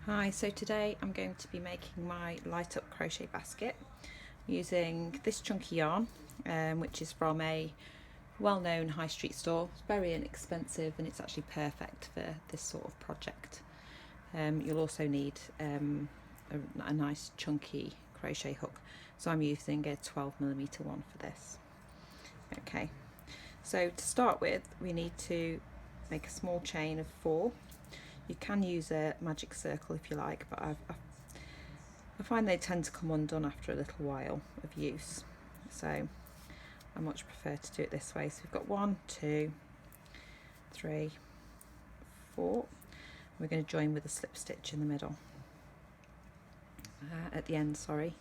Hi, so today I'm going to be making my light up crochet basket using this chunky yarn, which is from a well-known high street store. It's very inexpensive and it's actually perfect for this sort of project. You'll also need a nice chunky crochet hook, so I'm using a 12mm one for this. Okay, so to start with we need to make a small chain of 4. You can use a magic circle if you like, but I find they tend to come undone after a little while of use, so I much prefer to do it this way. So we've got 1, 2, 3, 4. We're going to join with a slip stitch in the middle, at the end, sorry.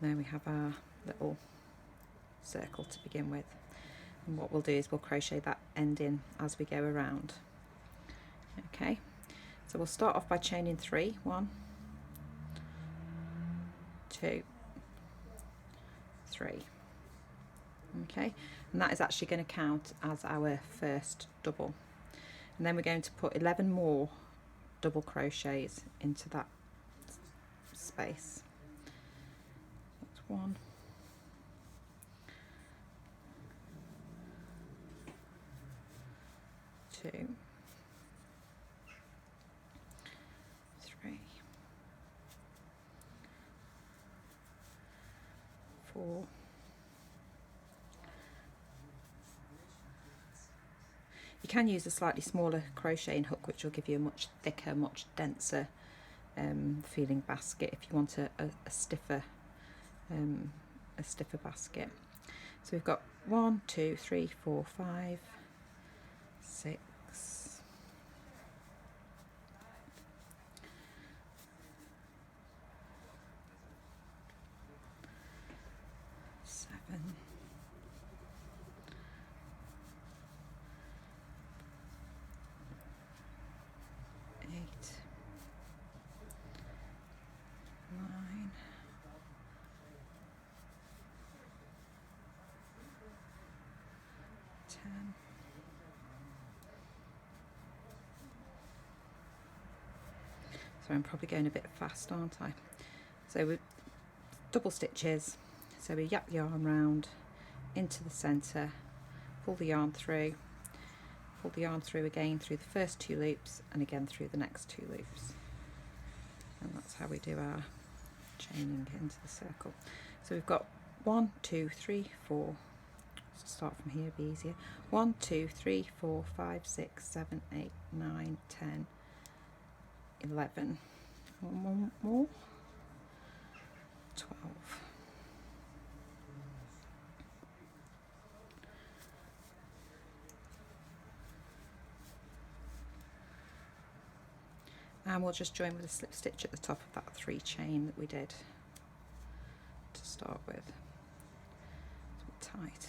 There we have our little circle to begin with. And what we'll do is we'll crochet that end in as we go around. Okay, so we'll start off by chaining 3. 1, 2, 3. Okay, and that is actually going to count as our first double. And then we're going to put 11 more double crochets into that space. That's 1, 2, 3, 4, 5. You can use a slightly smaller crocheting hook, which will give you a much thicker, much denser feeling basket if you want a stiffer basket. So we've got 1, 2, 3, 4, 5, 6, 7, 8, 9, 10, 11. So I'm probably going a bit fast, aren't I? So with double stitches, so we yap the yarn round into the centre, pull the yarn through again through the first 2 loops and again through the next 2 loops, and that's how we do our chaining into the circle. So we've got 1, 2, 3, 4. So start from here, be easier. 1, 2, 3, 4, 5, 6, 7, 8, 9, 10, 11. 1 more. 12. And we'll just join with a slip stitch at the top of that 3 chain that we did to start with. It's a bit tight.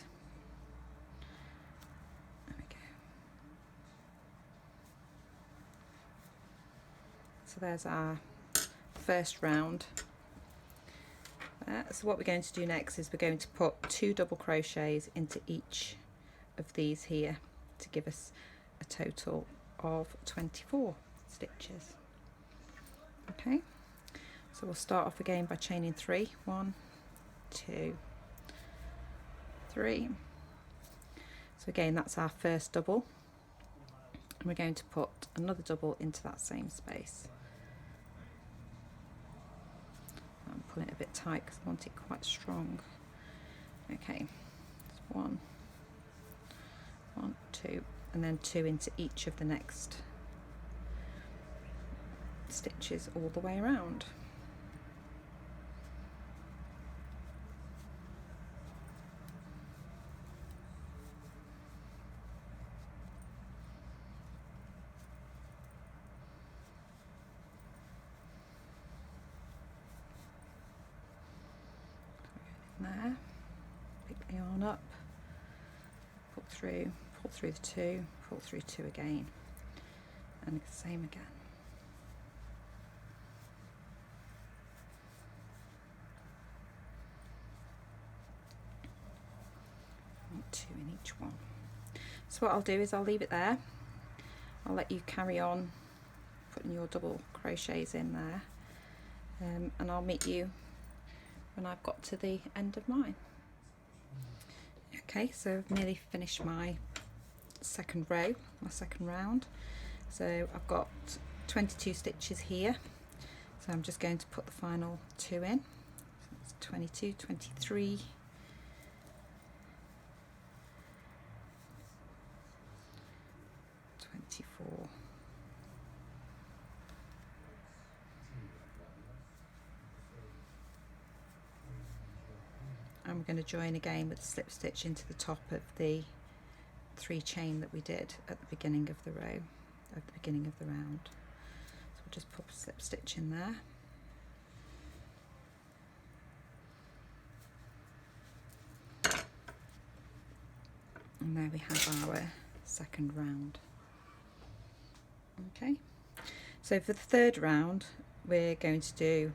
There we go. So there's our first round. So what we're going to do next is we're going to put 2 double crochets into each of these here to give us a total of 24 stitches. Okay, so we'll start off again by chaining 3. 1, 2, 3. So again, that's our first double, and we're going to put another double into that same space. I'm pulling it a bit tight because I want it quite strong. Okay, so 1, 2, and then 2 into each of the next stitches all the way around. There, pick the yarn up, pull through the 2, pull through 2 again, and the same again. And 2 in each one. So what I'll do is I'll leave it there I'll let you carry on putting your double crochets in there, and I'll meet you when I've got to the end of mine. Okay, so I've nearly finished my second row, my second round. So I've got 22 stitches here, so I'm just going to put the final 2 in. So it's 22, 23, 24, and we're going to join again with a slip stitch into the top of the 3 chain that we did at the beginning of the row, at the beginning of the round. So we'll just pop a slip stitch in there. And there we have our second round. Okay, so for the third round we're going to do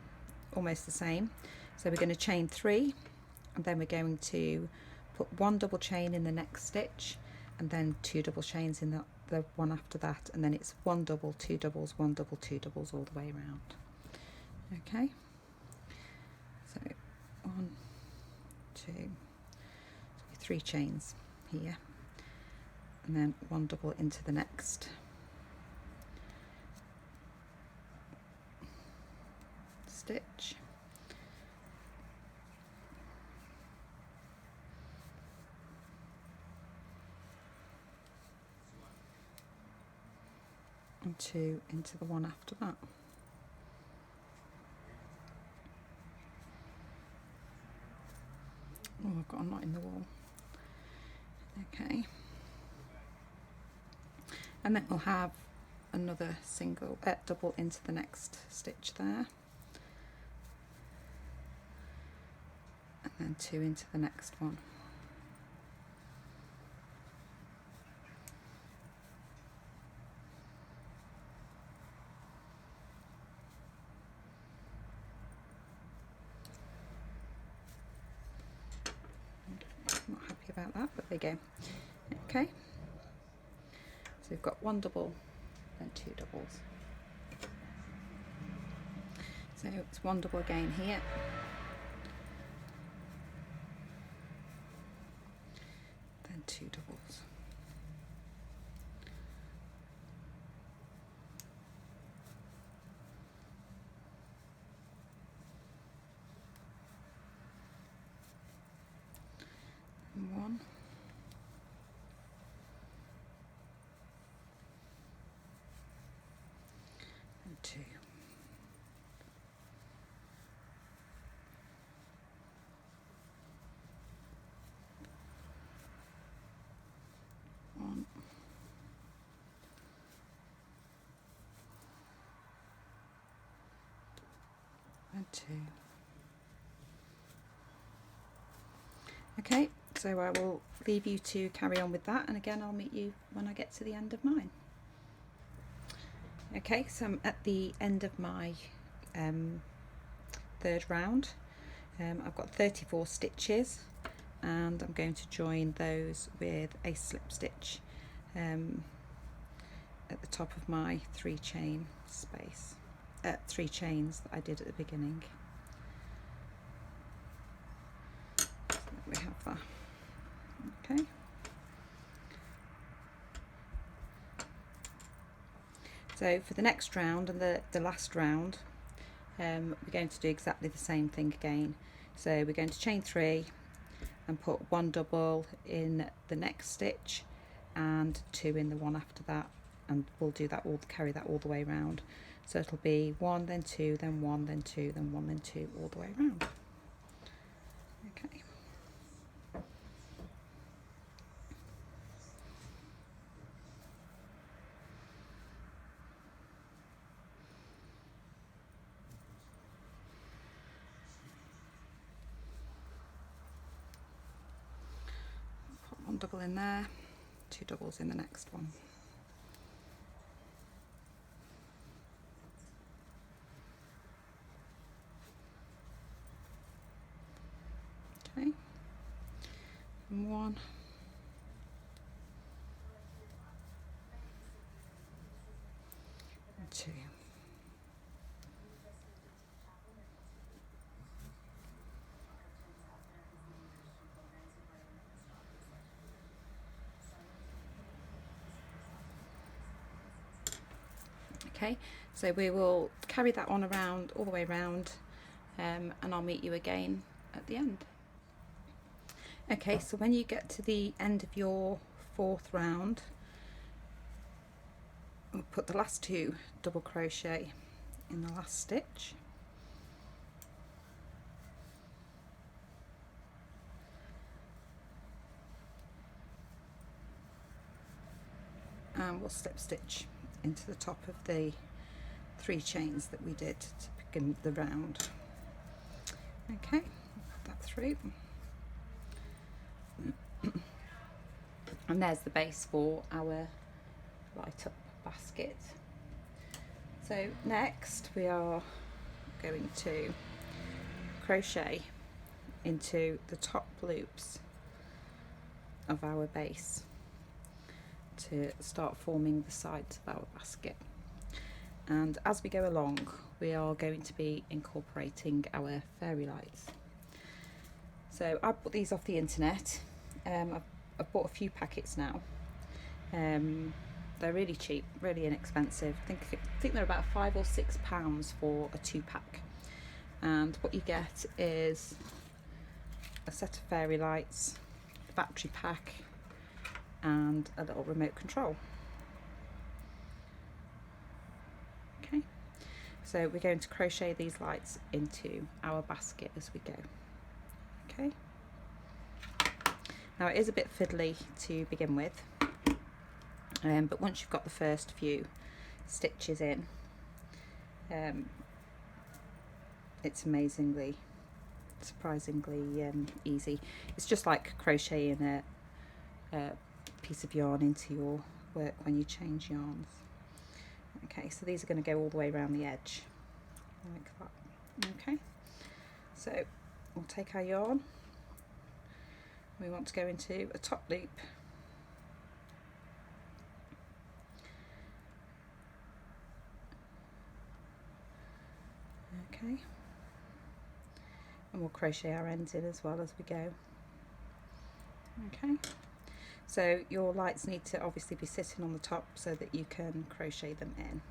almost the same. So we're going to chain 3, and then we're going to put 1 double chain in the next stitch, and then 2 double chains in the one after that, and then it's 1 double, 2 doubles, 1 double, 2 doubles all the way around. Okay, so 1, 2, 3 chains here, and then 1 double into the next stitch, and 2 into the one after that. Oh, I've got a knot in the wall. Okay, and then we'll have another single double into the next stitch there, and then 2 into the next one. Not happy about that, but there you go. Okay, so we've got 1 double and 2 doubles. So it's 1 double again here, then 2 doubles, and 1, and 2. And 2. Okay, so I will leave you to carry on with that, and again I'll meet you when I get to the end of mine. Okay, so I'm at the end of my third round. I've got 34 stitches, and I'm going to join those with a slip stitch at the top of my 3 chain space, 3 chains that I did at the beginning. So there we have that. Okay. So for the next round and the last round, we're going to do exactly the same thing again. So we're going to chain 3 and put 1 double in the next stitch and 2 in the one after that, and we'll do that carry that all the way around. So it'll be 1, then 2, then 1, then 2, then 1, then 2 all the way around. Okay. Put 1 double in there, 2 doubles in the next one. Okay, and 1, Okay, so we will carry that on around all the way around, and I'll meet you again at the end. Okay, so when you get to the end of your 4th round, we'll put the last 2 double crochet in the last stitch. And we'll slip stitch into the top of the 3 chains that we did to begin the round. Okay, put that through. And there's the base for our light up basket. So next we are going to crochet into the top loops of our base to start forming the sides of our basket. And as we go along, we are going to be incorporating our fairy lights. So I bought these off the internet. I've bought a few packets now. They're really cheap, really inexpensive. I think they're about £5 or £6 for a 2-pack. And what you get is a set of fairy lights, a battery pack, and a little remote control. Okay, so we're going to crochet these lights into our basket as we go. Okay, now it is a bit fiddly to begin with, but once you've got the first few stitches in, it's surprisingly easy. It's just like crocheting a piece of yarn into your work when you change yarns. Okay, so these are going to go all the way around the edge like that. Okay, so we'll take our yarn. We want to go into a top loop, okay, and we'll crochet our ends in as well as we go. Okay, so your lights need to obviously be sitting on the top so that you can crochet them in,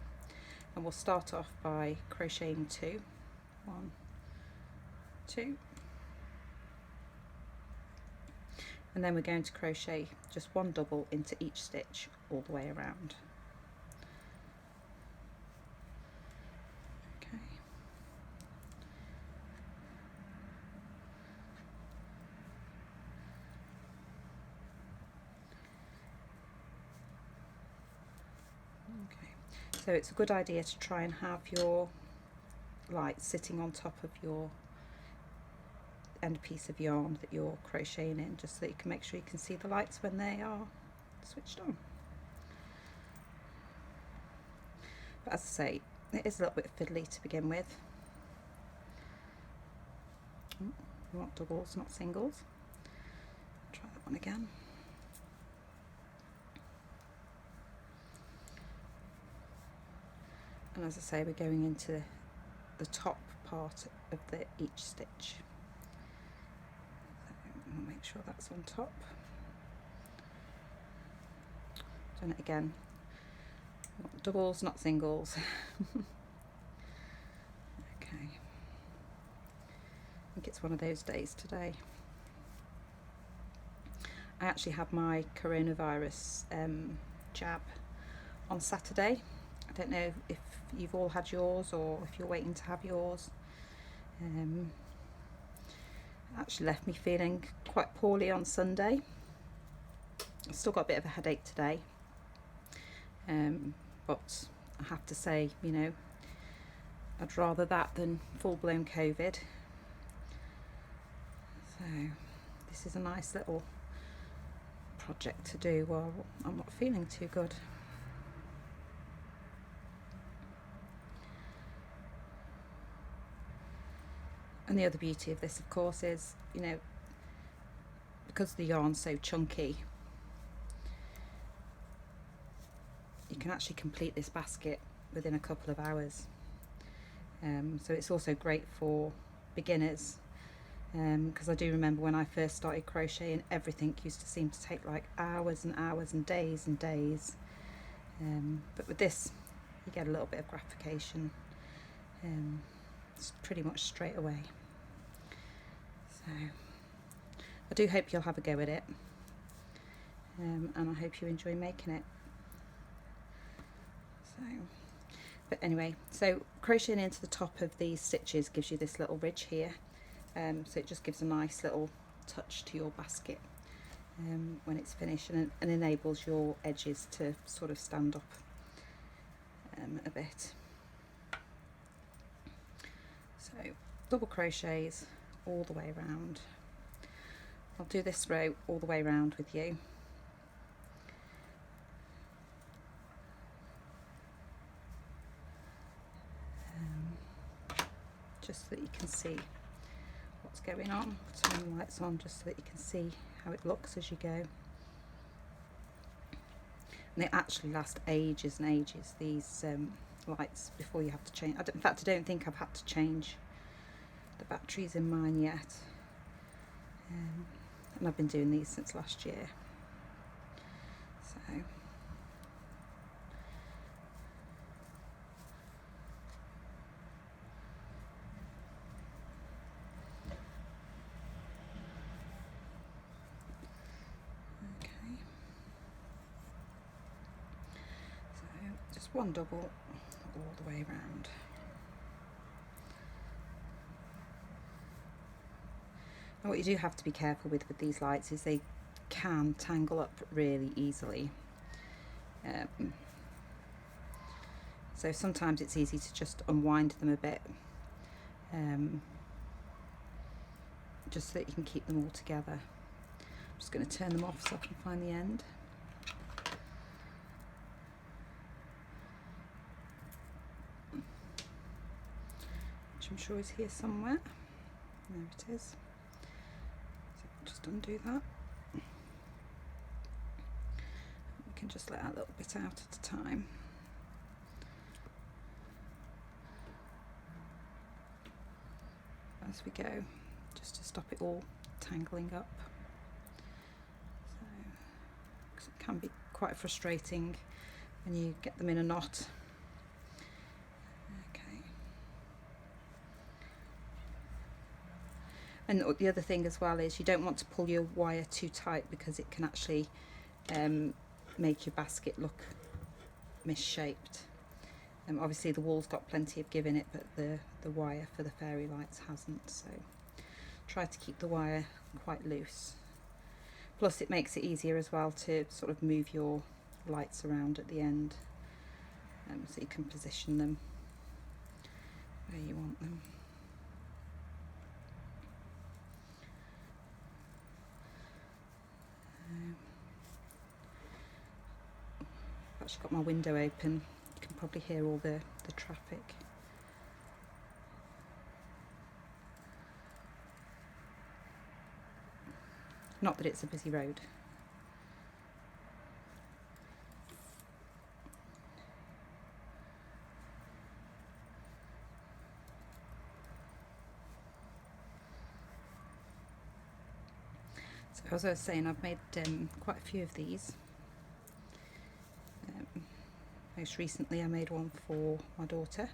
and we'll start off by crocheting 2, 1, 2, and then we're going to crochet just 1 double into each stitch all the way around. Okay. So it's a good idea to try and have your lights sitting on top of your end piece of yarn that you're crocheting in, just so that you can make sure you can see the lights when they are switched on. But as I say, it is a little bit fiddly to begin with. We want doubles, not singles. Try that one again. And as I say, we're going into the top part of each stitch. So we'll make sure that's on top. Done it again. Doubles, not singles. Okay. I think it's one of those days today. I actually had my coronavirus jab on Saturday. I don't know if you've all had yours or if you're waiting to have yours. It actually left me feeling quite poorly on Sunday. I've still got a bit of a headache today, but I have to say, you know, I'd rather that than full-blown COVID. So this is a nice little project to do while I'm not feeling too good. And the other beauty of this, of course, is, you know, because the yarn's so chunky, you can actually complete this basket within a couple of hours. So it's also great for beginners, because I do remember when I first started crocheting, everything used to seem to take like hours and hours and days and days. But with this, you get a little bit of gratification pretty much straight away. So I do hope you'll have a go at it, and I hope you enjoy making it. So, but anyway, so crocheting into the top of these stitches gives you this little ridge here, so it just gives a nice little touch to your basket when it's finished, and enables your edges to sort of stand up a bit. So double crochets all the way around. I'll do this row all the way around with you. Just so that you can see what's going on. Turn the lights on just so that you can see how it looks as you go. And they actually last ages and ages, these lights, before you have to change. In fact, I don't think I've had to change the batteries in mine yet. And I've been doing these since last year. So just one double all the way around. And what you do have to be careful with these lights is they can tangle up really easily. So sometimes it's easy to just unwind them a bit, just so that you can keep them all together. I'm just going to turn them off so I can find the end. Which I'm sure is here somewhere. There it is. Just undo that. We can just let a little bit out at a time. As we go, just to stop it all tangling up. So, 'cause it can be quite frustrating when you get them in a knot. And the other thing as well is you don't want to pull your wire too tight, because it can actually make your basket look misshaped. Obviously the wool's got plenty of give in it, but the wire for the fairy lights hasn't, so try to keep the wire quite loose. Plus it makes it easier as well to sort of move your lights around at the end, so you can position them where you want them. I've actually got my window open, you can probably hear all the traffic. Not that it's a busy road. So as I was saying, I've made quite a few of these. Most recently I made one for my daughter,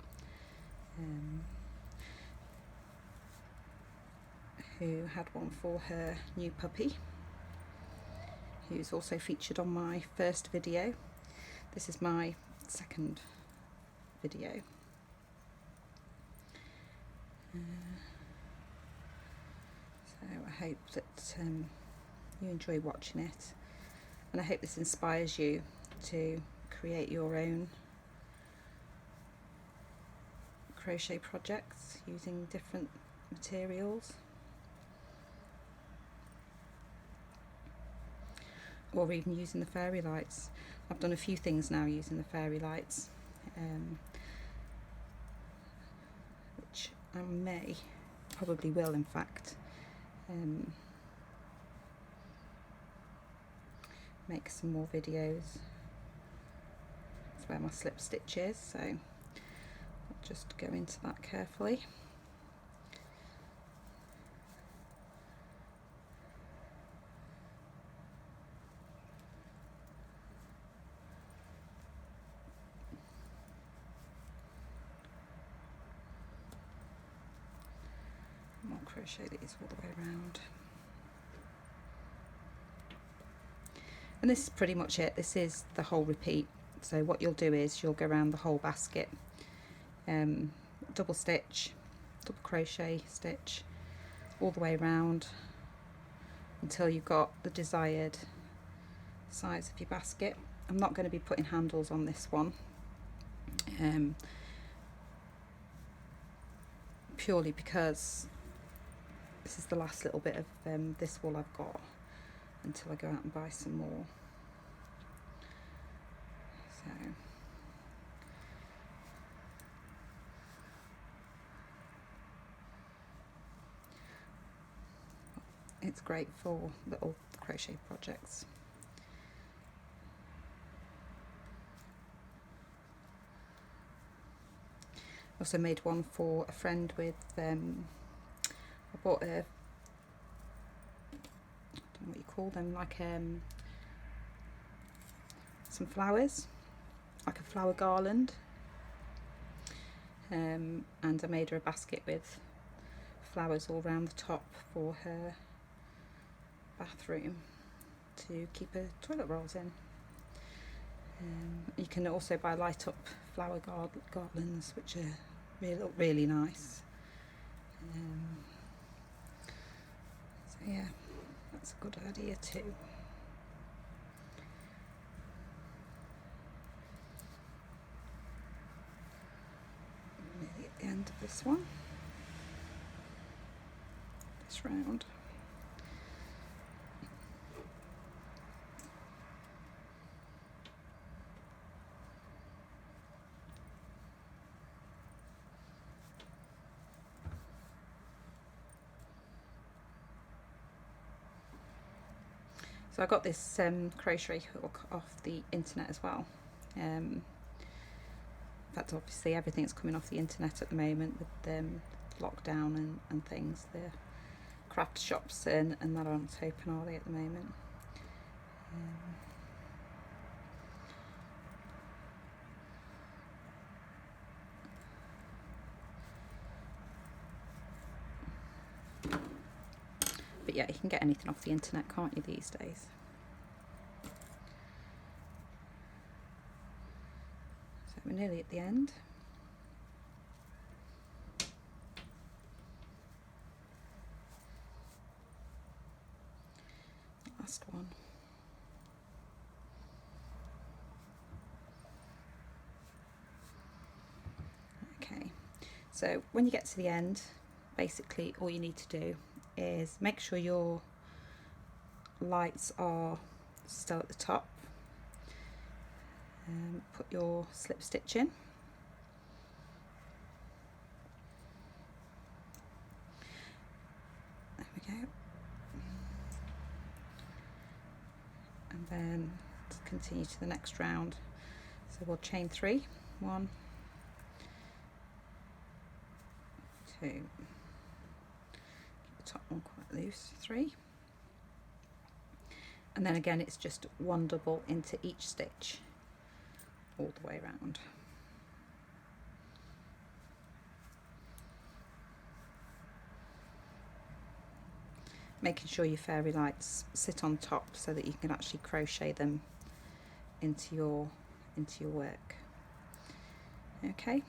who had one for her new puppy, who's also featured on my first video. This is my second video. So I hope that you enjoy watching it, and I hope this inspires you to create your own crochet projects using different materials, or even using the fairy lights. I've done a few things now using the fairy lights, which I probably will in fact make some more videos. That's where my slip stitch is, so I'll just go into that carefully. I'll crochet these all the way around. And this is pretty much it. This is the whole repeat. So what you'll do is you'll go around the whole basket, double stitch, double crochet stitch all the way around until you've got the desired size of your basket. I'm not going to be putting handles on this one, purely because this is the last little bit of this wool I've got until I go out and buy some more. So it's great for little crochet projects. Also made one for a friend with, I bought a, I don't know what you call them, like some flowers, like a flower garland, and I made her a basket with flowers all around the top for her bathroom to keep her toilet rolls in. You can also buy light up flower garlands, which are look really nice. So yeah, that's a good idea too. Nearly at the end of this one, this round. So I got this crochet hook off the internet as well. In fact, obviously everything's coming off the internet at the moment with lockdown and things. The craft shops and that aren't open, are they, at the moment? But yeah, you can get anything off the internet, can't you, these days? So we're nearly at the end. Last one. Okay, so when you get to the end, basically all you need to do is make sure your lights are still at the top. Put your slip stitch in. There we go. And then continue to the next round. So we'll chain 3. 1, 2. Keep the top one quite loose. 3. And then again, it's just one double into each stitch all the way around. Making sure your fairy lights sit on top so that you can actually crochet them into your work. Okay,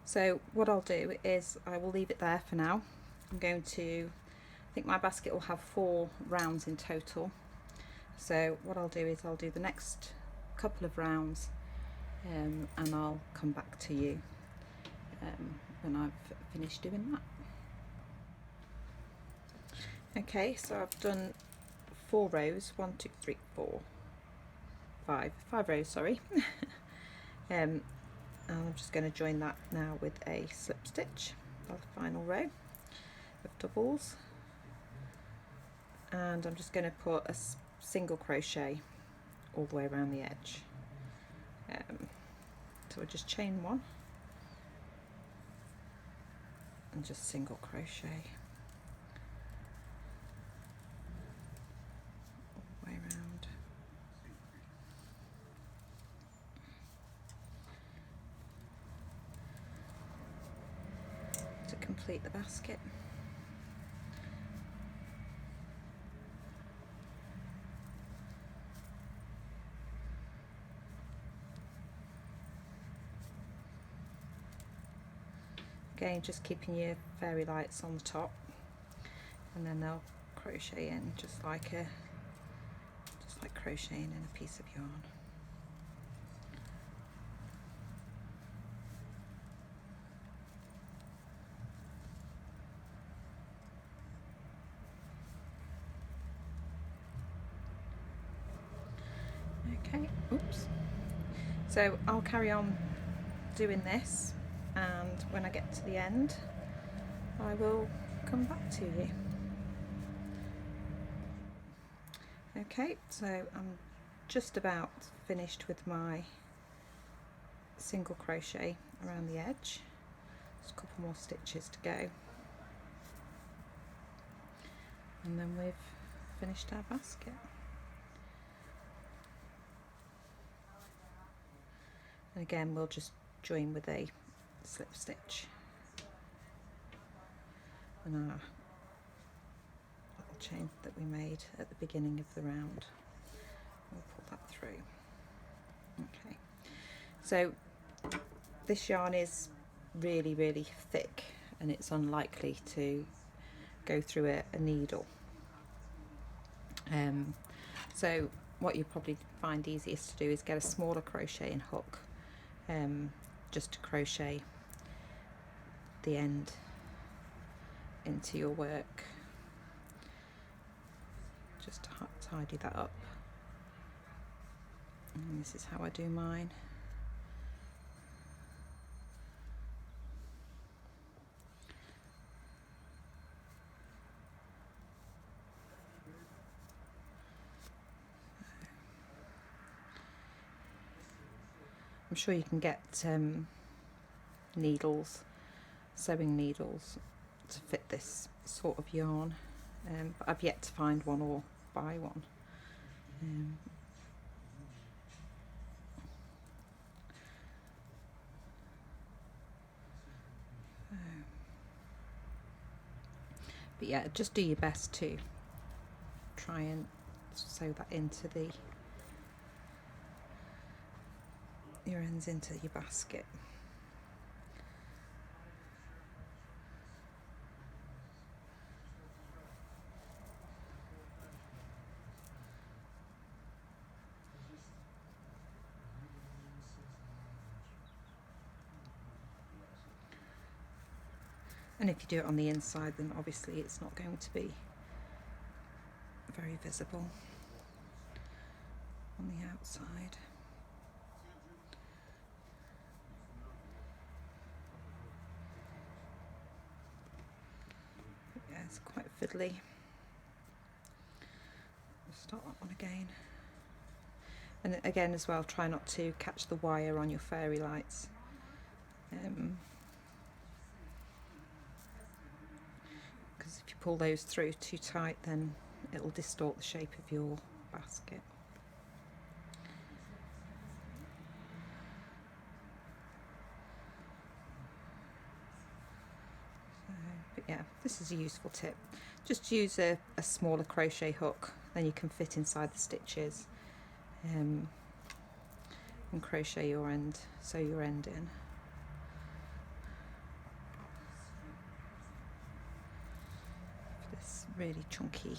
so what I'll do is I will leave it there for now. I'm going to, I think my basket will have 4 rounds in total. So what I'll do is I'll do the next couple of rounds and I'll come back to you when I've finished doing that. Okay, so I've done 4 rows, 1, 2, 3, 4, 5 rows, sorry. And I'm just going to join that now with a slip stitch for the final row of doubles, and I'm just going to put a single crochet all the way around the edge. So we'll just chain 1 and just single crochet all the way around. To complete the basket. Again, just keeping your fairy lights on the top, and then they'll crochet in just like crocheting in a piece of yarn. Okay, oops. So I'll carry on doing this, and when I get to the end I will come back to you. Okay, so I'm just about finished with my single crochet around the edge. Just a couple more stitches to go, and then we've finished our basket. And again, we'll just join with a slip stitch and our little chain that we made at the beginning of the round. We'll pull that through. Okay, so this yarn is really, really thick, and it's unlikely to go through a needle. So what you probably find easiest to do is get a smaller crocheting hook, just to crochet the end into your work, just to tidy that up. And this is how I do mine. I'm sure you can get needles, sewing needles, to fit this sort of yarn, but I've yet to find one or buy one. But yeah, just do your best to try and sew that into your ends into your basket. And if you do it on the inside, then obviously it's not going to be very visible on the outside. But yeah, it's quite fiddly. We'll start that one again. And again as well, try not to catch the wire on your fairy lights. Because if you pull those through too tight, then it'll distort the shape of your basket. But yeah, this is a useful tip. Just use a smaller crochet hook, then you can fit inside the stitches, and crochet your end, sew your end in. This really chunky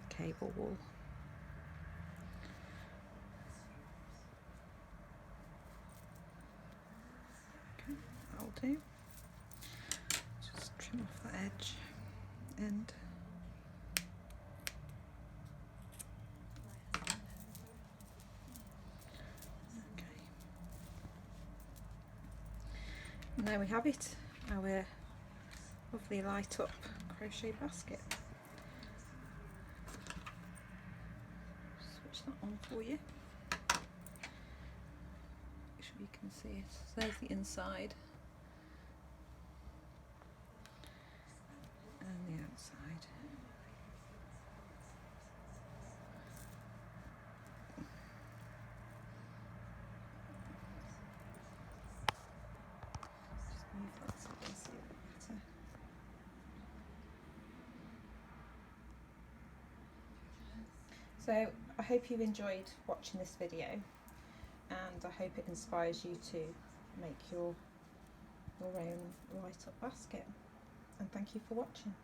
cable wool. Okay, that'll do. Just trim off the edge end. Okay. And there we have it, our lovely light up crochet basket. Switch that on for you. Make sure you can see it. So there's the inside and the outside. Just move that so you can see it better. So I hope you've enjoyed watching this video, and I hope it inspires you to make your your own light up basket. And thank you for watching.